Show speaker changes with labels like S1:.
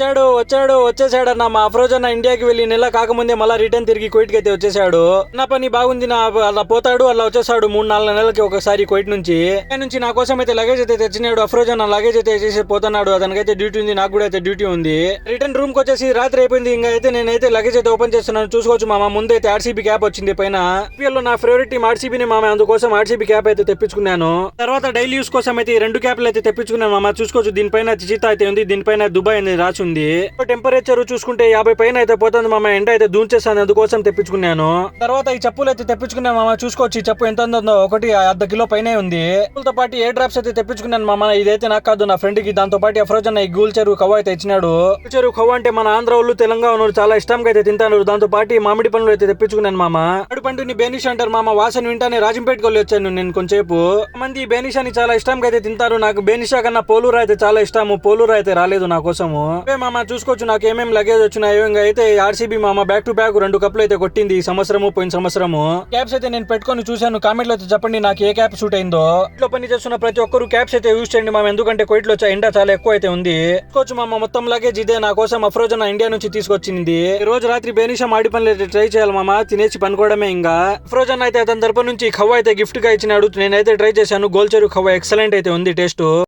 S1: వచ్చేసాడు మా అఫ్రోజ్ అన్న ఇండియాకి వెళ్ళి నెల కాకముందే మళ్ళీ రిటర్న్ తిరిగి కువైట్ కి అయితే వచ్చేసాడు. నా పని బాగుంది, నా అలా పోతాడు అలా వచ్చేసాడు 3-4 నెలలకి ఒకసారి కువైట్ నుంచి నా కోసం అయితే లగేజ్ అయితే తెచ్చినాడు. అఫ్రోజ్ అన్న లగేజ్ అయితే చేసి పోతున్నాడు. అతనికైతే డ్యూటీ ఉంది, నాకు కూడా అయితే డ్యూటీ ఉంది. రిటర్న్ రూమ్ కి వచ్చేసి రాత్రి అయిపోయింది. ఇంకా అయితే నేనైతే లగేజ్ అయితే ఓపెన్ చేస్తున్నాను. చూసుకోవచ్చు మామ, ముందు అయితే ఆర్సీబీ క్యాప్ వచ్చింది పైన. IPL లో నా ఫేవరెట్ టీం ఆర్సీబీ మామ, అందుకోసం ఆర్సీబీ క్యాప్ అయితే తెప్పించుకున్నాను. తర్వాత డైలీ యూస్ కోసం అయితే ఈ 2 క్యాప్లు అయితే తెప్పించుకున్నాను మామ. చూసుకోవచ్చు దీనిపైన చిచితా అయితే ఉంది, దీనిపైన దుబాయ్ అనేది రాసి ఉంది. టెంపరేచర్ చూసుకుంటే 50 పైన అయితే పోతుంది మామ, ఎండ అయితే దూంచేస్తాను, అందుకోసం తెప్పించుకున్నాను. తర్వాత ఈ చెప్పులు అయితే తెప్పించుకున్నాను మామ. చూసుకోవచ్చు ఈ చెప్పు ఎంత ఉందో, ఒకటి 1/2 కిలో పైనే ఉంది. తో పాటు ఏ డ్రాప్స్ అయితే తెప్పించుకున్నాను మామ. ఇదైతే నాకు కాదు, నా ఫ్రెండ్ కి. దాంతో పాటు అఫ్రోజ్ అన్న ఈ గూల్ చెరువు కవ్వ అయితే ఇచ్చినాడు. చెరువు కవ్వ అంటే మన ఆంధ్ర వాళ్ళు తెలంగాణ వాళ్ళు చాలా ఇష్టంగా అయితే తింటారు. దాంతో పాటు మామిడి పండ్లు అయితే తెప్పించుకున్నాను మామ. మామిడి పండుని బేనిష్ అంటారు మామ. వాసన వింటానే రాజంపేటకి వెళ్ళి వచ్చాను నేను కొంచెంసేపు. మంది బేనిష్ అని చాలా ఇష్టంగా అయితే తింటారు. నాకు బేనిషా కన్నా పోలూరా అయితే చాలా ఇష్టము. పోలూరా అయితే రాలేదు నా కోసము. మామ చూసుకోవచ్చు నాకు ఏమేమి లగేజ్ వచ్చినాయో. ఇంకా అయితే ఆర్సీబీ మామ బ్యాక్ టు బ్యాక్ 2 కప్లు అయితే కొట్టింది ఈ సంవత్సరము పోయిన సంవత్సరము. క్యాప్స్ అయితే నేను పెట్టుకొని చూశాను. కామెంట్ లో అయితే చెప్పండి నాకు ఏ క్యాప్ సూట్ అయిందో. ఇంట్లో పని చేస్తున్న ప్రతి ఒక్కరు క్యాప్స్ అయితే యూజ్ చేయండి మామ, ఎందుకంటే కువైట్ లో ఎండ చాలా ఎక్కువ అయితే ఉంది. చూసుకోవచ్చు మామ, మొత్తం లగేజ్ ఇదే నా కోసం అఫ్రోజ్ అన్న ఇండియా నుంచి తీసుకొచ్చింది. ఈ రోజు రాత్రి బేనిషా మాడి పనులు అయితే ట్రై చేయాలి మామ, తినేసి పనుకోవడమే. ఇంకా అఫ్రోజ్ అన్న అయితే అతని తరపు నుంచి ఖవ్వ అయితే గిఫ్ట్ గా ఇచ్చినాడు. నేనైతే ట్రై చేశాను. గోల్ చెరువు ఖవ్వ ఎక్సలెంట్ అయితే ఉంది టేస్ట్.